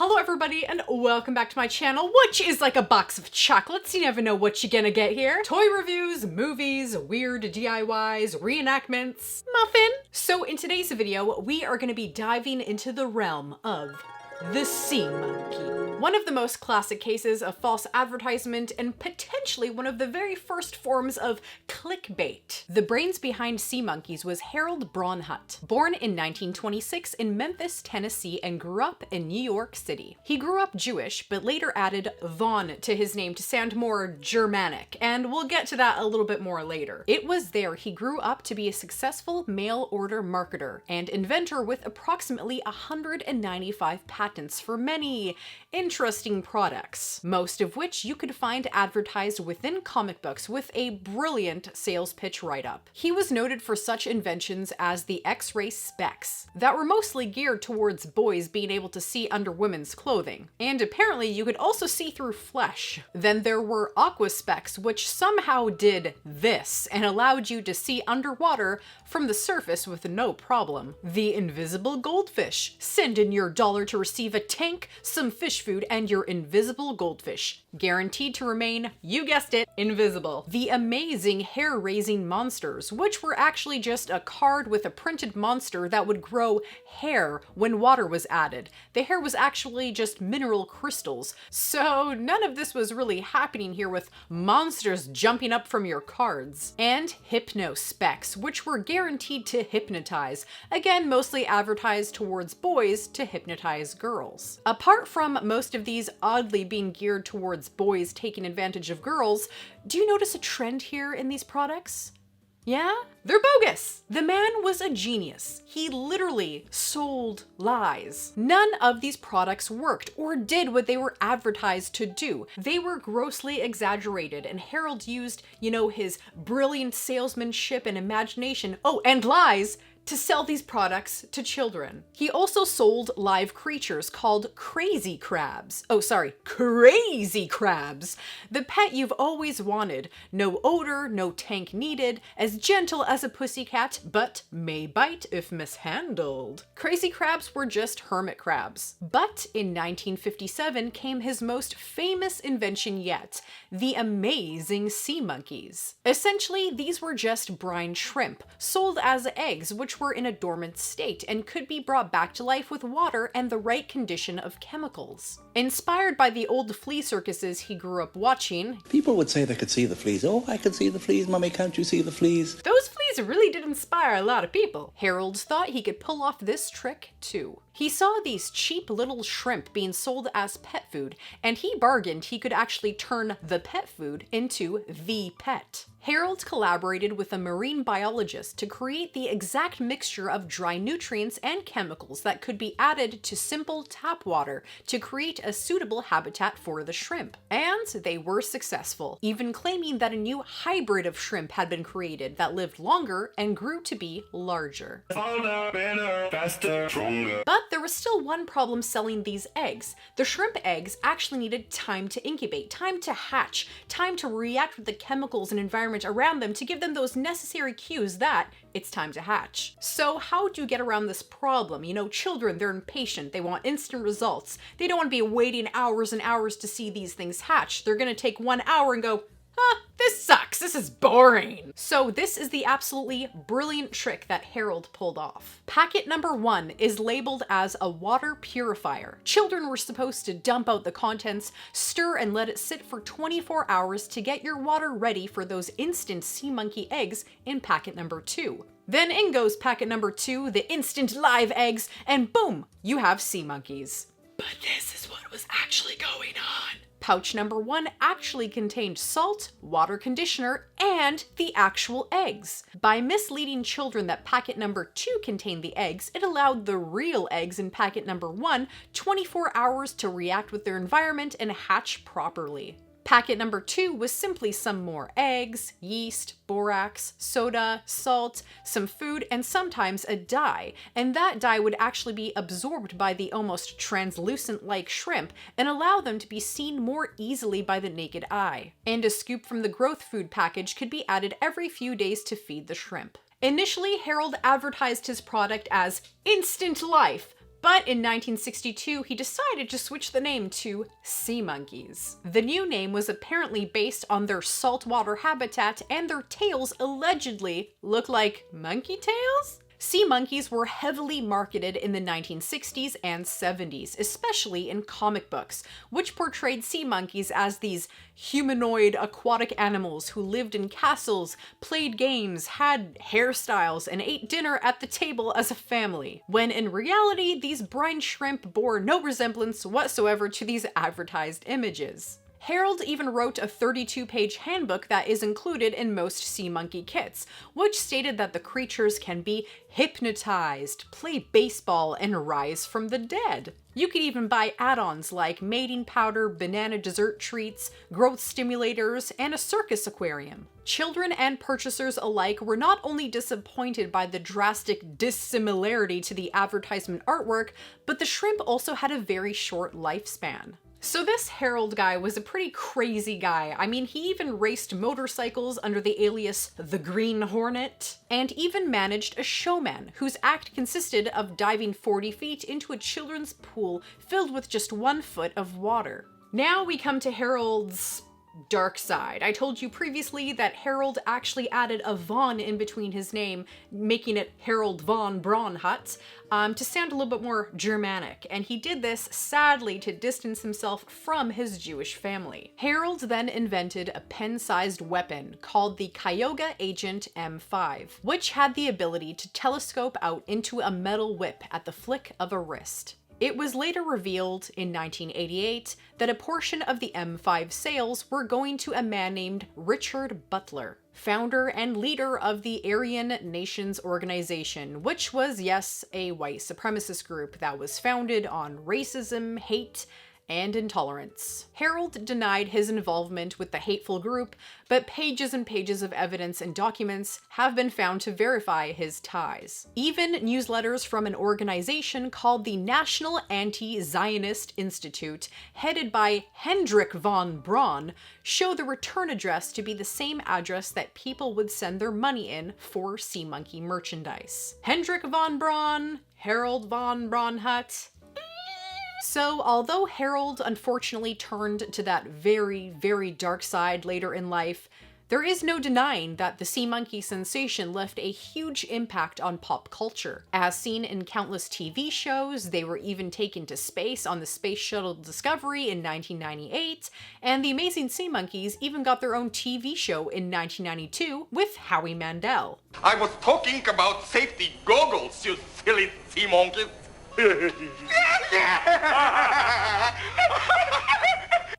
Hello everybody and welcome back to my channel, which is like a box of chocolates. You never know what you're gonna get here. Toy reviews, movies, weird DIYs, reenactments, muffin. So in today's video, we are gonna be diving into the realm of the sea monkey. One of the most classic cases of false advertisement and potentially one of the very first forms of clickbait. The brains behind sea monkeys was Harold Brawn. Born in 1926 in Memphis, Tennessee, and grew up in New York City. He grew up Jewish, but later added Von to his name to sound more Germanic, and we'll get to that a little bit more later. It was there he grew up to be a successful mail order marketer and inventor with approximately 195 patents for many interesting products, most of which you could find advertised within comic books with a brilliant sales pitch write-up. He was noted for such inventions as the X-ray specs that were mostly geared towards boys being able to see under women's clothing, and apparently you could also see through flesh. Then there were aqua specs, which somehow did this and allowed you to see underwater from the surface with no problem. The Invisible Goldfish. Send in your dollar to receive a tank, some fish food, and your invisible goldfish. Guaranteed to remain, you guessed it, invisible. The amazing hair-raising monsters, which were actually just a card with a printed monster that would grow hair when water was added. The hair was actually just mineral crystals, so none of this was really happening here with monsters jumping up from your cards. And hypno specs, which were guaranteed to hypnotize, again mostly advertised towards boys to hypnotize girls. Apart from most of these oddly being geared towards boys taking advantage of girls, do you notice a trend here in these products? Yeah? They're bogus! The man was a genius. He literally sold lies. None of these products worked or did what they were advertised to do. They were grossly exaggerated, and Harold used, his brilliant salesmanship and imagination, and lies, to sell these products to children. He also sold live creatures called crazy crabs. Crazy crabs! The pet you've always wanted. No odor, no tank needed, as gentle as a pussycat, but may bite if mishandled. Crazy crabs were just hermit crabs. But in 1957 came his most famous invention yet, the amazing sea monkeys. Essentially, these were just brine shrimp, sold as eggs, which were in a dormant state and could be brought back to life with water and the right condition of chemicals. Inspired by the old flea circuses he grew up watching, people would say they could see the fleas. Oh, I can see the fleas, Mummy, can't you see the fleas? Those fleas really did inspire a lot of people. Harold thought he could pull off this trick too. He saw these cheap little shrimp being sold as pet food, and he bargained he could actually turn the pet food into the pet. Harold collaborated with a marine biologist to create the exact mixture of dry nutrients and chemicals that could be added to simple tap water to create a suitable habitat for the shrimp. And they were successful, even claiming that a new hybrid of shrimp had been created that lived longer and grew to be larger. Harder, better, faster, stronger. But there was still one problem selling these eggs. The shrimp eggs actually needed time to incubate, time to hatch, time to react with the chemicals and environment around them to give them those necessary cues that it's time to hatch. So how do you get around this problem? Children, they're impatient. They want instant results. They don't want to be waiting hours and hours to see these things hatch. They're gonna take 1 hour and go, this sucks, this is boring. So this is the absolutely brilliant trick that Harold pulled off. Packet number 1 is labeled as a water purifier. Children were supposed to dump out the contents, stir and let it sit for 24 hours to get your water ready for those instant sea monkey eggs in packet number 2. Then in goes packet number 2, the instant live eggs, and boom, you have sea monkeys. But this is what was actually going on. Pouch number 1 actually contained salt, water conditioner, and the actual eggs. By misleading children that packet number 2 contained the eggs, it allowed the real eggs in packet number 1 24 hours to react with their environment and hatch properly. Packet number 2 was simply some more eggs, yeast, borax, soda, salt, some food, and sometimes a dye, and that dye would actually be absorbed by the almost translucent-like shrimp and allow them to be seen more easily by the naked eye. And a scoop from the growth food package could be added every few days to feed the shrimp. Initially, Harold advertised his product as instant life, But in 1962, he decided to switch the name to sea monkeys. The new name was apparently based on their saltwater habitat, and their tails allegedly look like monkey tails? Sea monkeys were heavily marketed in the 1960s and 70s, especially in comic books, which portrayed sea monkeys as these humanoid aquatic animals who lived in castles, played games, had hairstyles, and ate dinner at the table as a family, when in reality, these brine shrimp bore no resemblance whatsoever to these advertised images. Harold even wrote a 32-page handbook that is included in most sea monkey kits, which stated that the creatures can be hypnotized, play baseball, and rise from the dead. You could even buy add-ons like mating powder, banana dessert treats, growth stimulators, and a circus aquarium. Children and purchasers alike were not only disappointed by the drastic dissimilarity to the advertisement artwork, but the shrimp also had a very short lifespan. So this Harold guy was a pretty crazy guy. I mean, he even raced motorcycles under the alias the Green Hornet, and even managed a showman whose act consisted of diving 40 feet into a children's pool filled with just 1 foot of water. Now we come to Harold's dark side. I told you previously that Harold actually added a Von in between his name, making it Harold von Brawn to sound a little bit more Germanic, and he did this, sadly, to distance himself from his Jewish family. Harold then invented a pen-sized weapon called the Cayuga Agent M5, which had the ability to telescope out into a metal whip at the flick of a wrist. It was later revealed in 1988 that a portion of the M5 sales were going to a man named Richard Butler, founder and leader of the Aryan Nations Organization, which was, yes, a white supremacist group that was founded on racism, hate, and intolerance. Harold denied his involvement with the hateful group, but pages and pages of evidence and documents have been found to verify his ties. Even newsletters from an organization called the National Anti-Zionist Institute, headed by Hendrik von Brawn, show the return address to be the same address that people would send their money in for sea monkey merchandise. Hendrik von Brawn, Harold von Braunhut. So, although Harold unfortunately turned to that very, very dark side later in life, there is no denying that the sea monkey sensation left a huge impact on pop culture. As seen in countless TV shows, they were even taken to space on the Space Shuttle Discovery in 1998, and the Amazing Sea Monkeys even got their own TV show in 1992 with Howie Mandel. I was talking about safety goggles, you silly sea monkeys.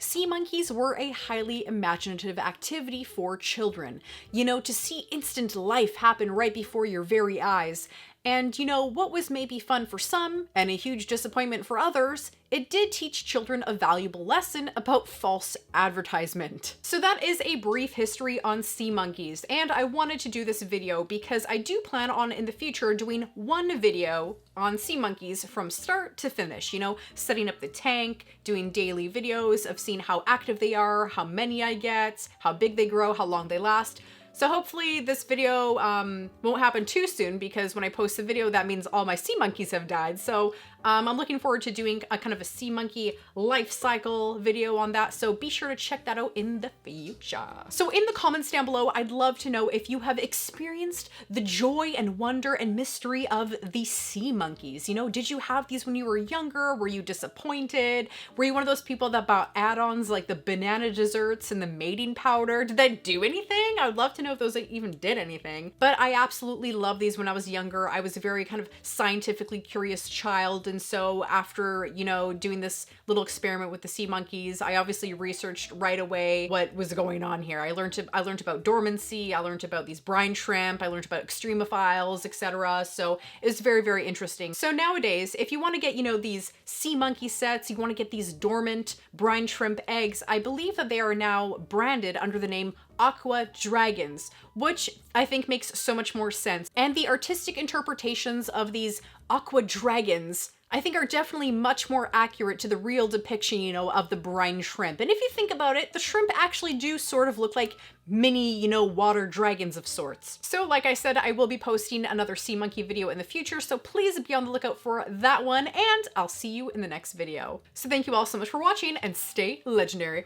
Sea monkeys were a highly imaginative activity for children. You know, to see instant life happen right before your very eyes. And you know, what was maybe fun for some and a huge disappointment for others, it did teach children a valuable lesson about false advertisement. So that is a brief history on sea monkeys, and I wanted to do this video because I do plan on in the future doing one video on sea monkeys from start to finish, you know, setting up the tank, doing daily videos of seeing how active they are, how many I get, how big they grow, how long they last. So hopefully this video won't happen too soon, because when I post the video, that means all my sea monkeys have died. So I'm looking forward to doing a kind of a sea monkey life cycle video on that. So be sure to check that out in the future. So in the comments down below, I'd love to know if you have experienced the joy and wonder and mystery of the sea monkeys. You know, did you have these when you were younger? Were you disappointed? Were you one of those people that bought add-ons like the banana desserts and the mating powder? Did that do anything? I would love to know if those even did anything. But I absolutely loved these when I was younger. I was a very kind of scientifically curious child, and so after, you know, doing this little experiment with the sea monkeys, I obviously researched right away what was going on here. I learned about dormancy, I learned about these brine shrimp, I learned about extremophiles, etc. So it was very, very interesting. So nowadays, if you want to get, you know, these sea monkey sets, you want to get these dormant brine shrimp eggs, I believe that they are now branded under the name Aqua Dragons, which I think makes so much more sense. And the artistic interpretations of these aqua dragons, I think are definitely much more accurate to the real depiction, you know, of the brine shrimp. And if you think about it, the shrimp actually do sort of look like mini, you know, water dragons of sorts. So like I said, I will be posting another sea monkey video in the future, so please be on the lookout for that one, and I'll see you in the next video. So thank you all so much for watching, and stay legendary.